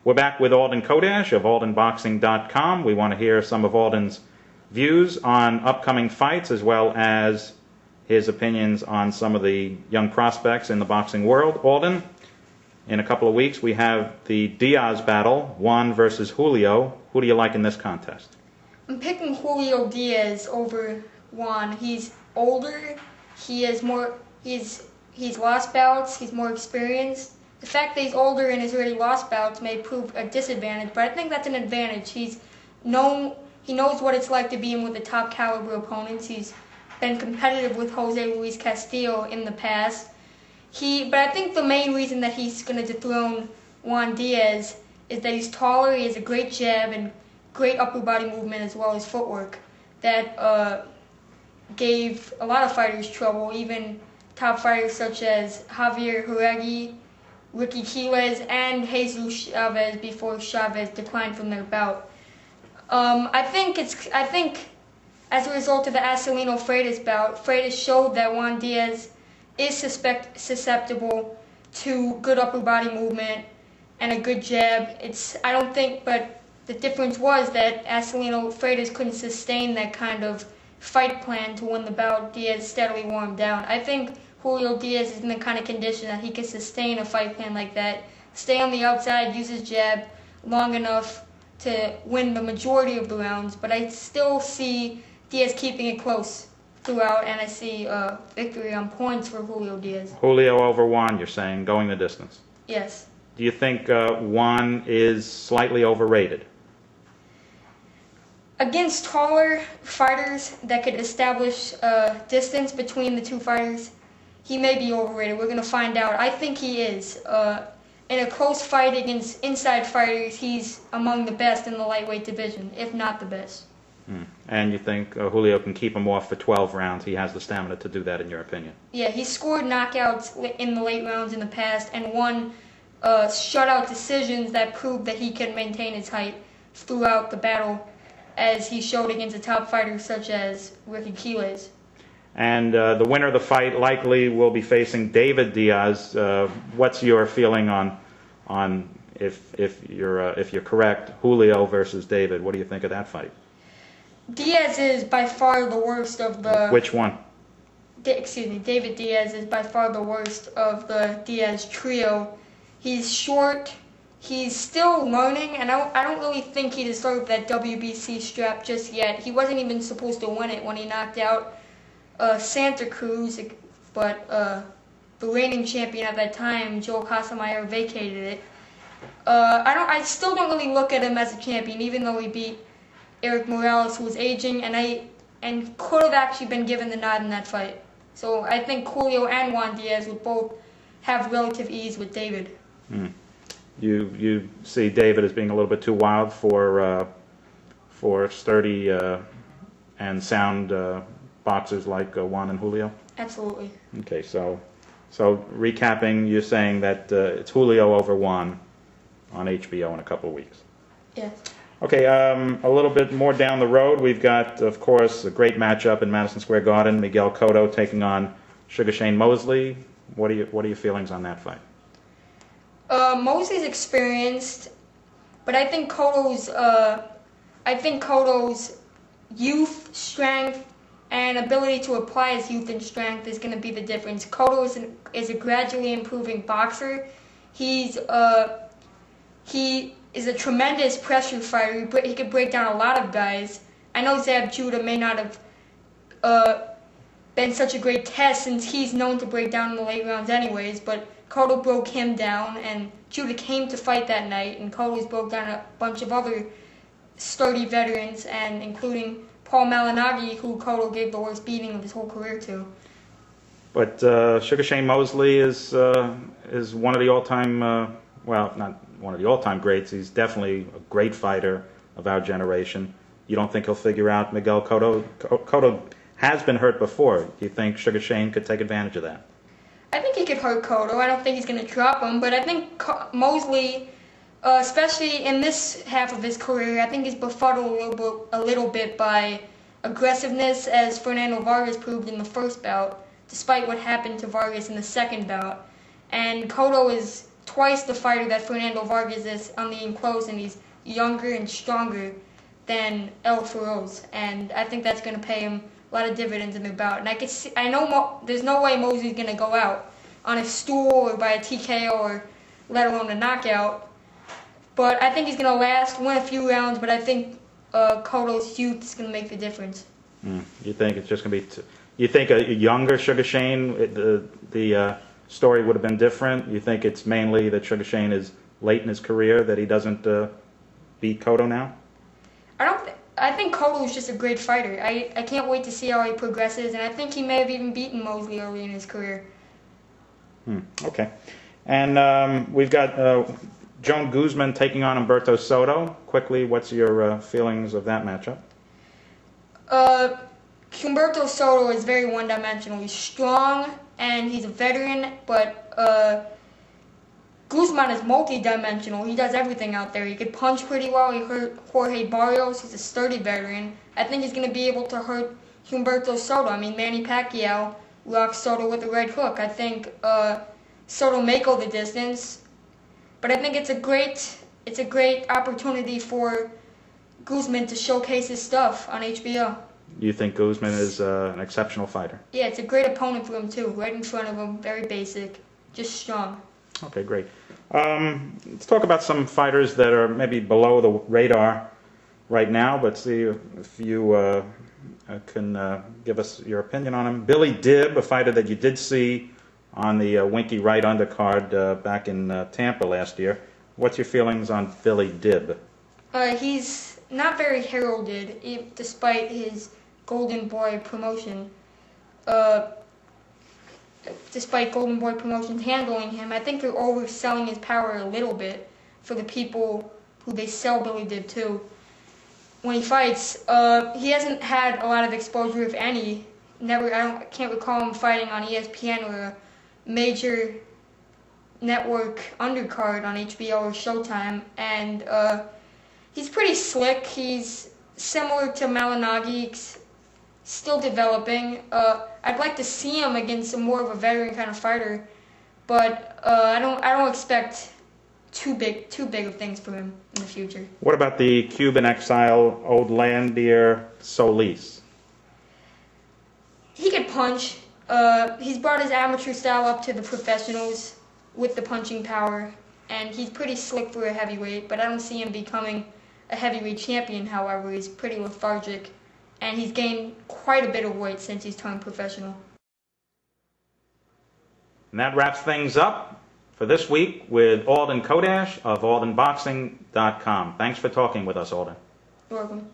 We're back with Alden Chodash of AldenBoxing.com. We want to hear some of Alden's views on upcoming fights as well as his opinions on some of the young prospects in the boxing world. Alden, in a couple of weeks we have the Diaz battle, Juan versus Julio. Who do you like in this contest? I'm picking Julio Diaz over Juan. He's older, he has more, he's lost bouts, he's more experienced. The fact that he's older and has already lost bouts may prove a disadvantage, but I think that's an advantage. He knows what it's like to be in with the top caliber opponents. He's been competitive with Jose Luis Castillo in the past. But I think the main reason that he's going to dethrone Juan Diaz is that he's taller, he has a great jab and great upper body movement as well as footwork that gave a lot of fighters trouble, even top fighters such as Javier Jauregui, Ricky Quiles, and Jesus Chavez before Chavez declined from their bout. I think as a result of the Acelino Freitas bout, Freitas showed that Juan Diaz is susceptible to good upper body movement and a good jab. But the difference was that Acelino Freitas couldn't sustain that kind of fight plan to win the bout. Diaz steadily wore him down. I think Julio Diaz is in the kind of condition that he can sustain a fight plan like that, stay on the outside, use his jab long enough to win the majority of the rounds, but I still see Diaz keeping it close throughout, and I see victory on points for Julio Diaz. Julio over Juan, you're saying, going the distance. Yes. Do you think Juan is slightly overrated? Against taller fighters that could establish distance between the two fighters, he may be overrated. We're going to find out. I think he is. In a close fight against inside fighters, he's among the best in the lightweight division, if not the best. And you think Julio can keep him off for 12 rounds? He has the stamina to do that, in your opinion? Yeah, he scored knockouts in the late rounds in the past and won shutout decisions that proved that he can maintain his height throughout the battle, as he showed against the top fighters such as Ricky Quiles. And the winner of the fight likely will be facing David Diaz. What's your feeling on if you're correct, Julio versus David? What do you think of that fight? Diaz is by far the worst of the... Which one? David Diaz is by far the worst of the Diaz trio. He's short, he's still learning, and I don't really think he deserved that WBC strap just yet. He wasn't even supposed to win it when he knocked out Santa Cruz, but the reigning champion at that time, Joel Casamayor, vacated it. I still don't really look at him as a champion, even though he beat Eric Morales, who was aging, and could have actually been given the nod in that fight. So I think Julio and Juan Diaz would both have relative ease with David. You see David as being a little bit too wild for sturdy and sound boxers like Juan and Julio? Absolutely. Okay, so recapping, you're saying that it's Julio over Juan on HBO in a couple of weeks. Yes. Okay, a little bit more down the road, we've got, of course, a great matchup in Madison Square Garden. Miguel Cotto taking on Sugar Shane Mosley. What are your feelings on that fight? Mosley's experienced, but I think Cotto's youth, strength, and ability to apply his youth and strength is going to be the difference. Cotto is a gradually improving boxer. He is a tremendous pressure fighter. He could break down a lot of guys. I know Zab Judah may not have been such a great test since he's known to break down in the late rounds anyways, but Cotto broke him down, and Judah came to fight that night, and Cotto's broke down a bunch of other sturdy veterans, and including Paul Malignaggi, who Cotto gave the worst beating of his whole career to. But Sugar Shane Mosley is one of the all-time, well, not one of the all-time greats. He's definitely a great fighter of our generation. You don't think he'll figure out Miguel Cotto? Cotto has been hurt before. Do you think Sugar Shane could take advantage of that? I think he could hurt Cotto. I don't think he's going to drop him, but I think Mosley, especially in this half of his career, I think he's befuddled a little bit by aggressiveness, as Fernando Vargas proved in the first bout, despite what happened to Vargas in the second bout. And Cotto is twice the fighter that Fernando Vargas is on the enclosed, and he's younger and stronger than El Feroz, and I think that's going to pay him a lot of dividends in the bout. And I know there's no way Mosley's going to go out on a stool or by a TKO or let alone a knockout, but I think he's going to last, win a few rounds, but I think Cotto's youth is going to make the difference. You think it's just going to be? You think a younger Sugar Shane, the story would have been different? You think it's mainly that Sugar Shane is late in his career, that he doesn't beat Cotto now? I think Cotto is just a great fighter. I can't wait to see how he progresses, and I think he may have even beaten Mosley early in his career. Okay. And we've got Joan Guzman taking on Humberto Soto. Quickly, what's your feelings of that matchup? Humberto Soto is very one-dimensional. He's strong, and he's a veteran, but Guzman is multi-dimensional. He does everything out there. He could punch pretty well. He hurt Jorge Barrios. He's a sturdy veteran. I think he's going to be able to hurt Humberto Soto. I mean, Manny Pacquiao locked Soto with a right hook. I think Soto may go the distance, but I think it's a great opportunity for Guzman to showcase his stuff on HBO. You think Guzman is an exceptional fighter? Yeah, it's a great opponent for him too. Right in front of him, very basic, just strong. Okay, great. Let's talk about some fighters that are maybe below the radar right now, but see if you can give us your opinion on him. Billy Dibb, a fighter that you did see on the Winky Right undercard back in Tampa last year. What's your feelings on Billy Dibb? He's not very heralded, despite his Golden Boy promotion. Despite Golden Boy Promotions handling him, I think they're overselling his power a little bit for the people who they sell Billy Dibb to. When he fights, he hasn't had a lot of exposure, if any. I can't recall him fighting on ESPN or a major network undercard on HBO or Showtime, and he's pretty slick. He's similar to Malinagi, still developing. I'd like to see him against more of a veteran kind of fighter, but I don't expect too big of things for him in the future. What about the Cuban exile Odlandir Solis? He could punch. He's brought his amateur style up to the professionals with the punching power, and he's pretty slick for a heavyweight, but I don't see him becoming a heavyweight champion. However, he's pretty lethargic, and he's gained quite a bit of weight since he's turned professional. And that wraps things up for this week with Alden Chodash of AldenBoxing.com. Thanks for talking with us, Alden. You're welcome.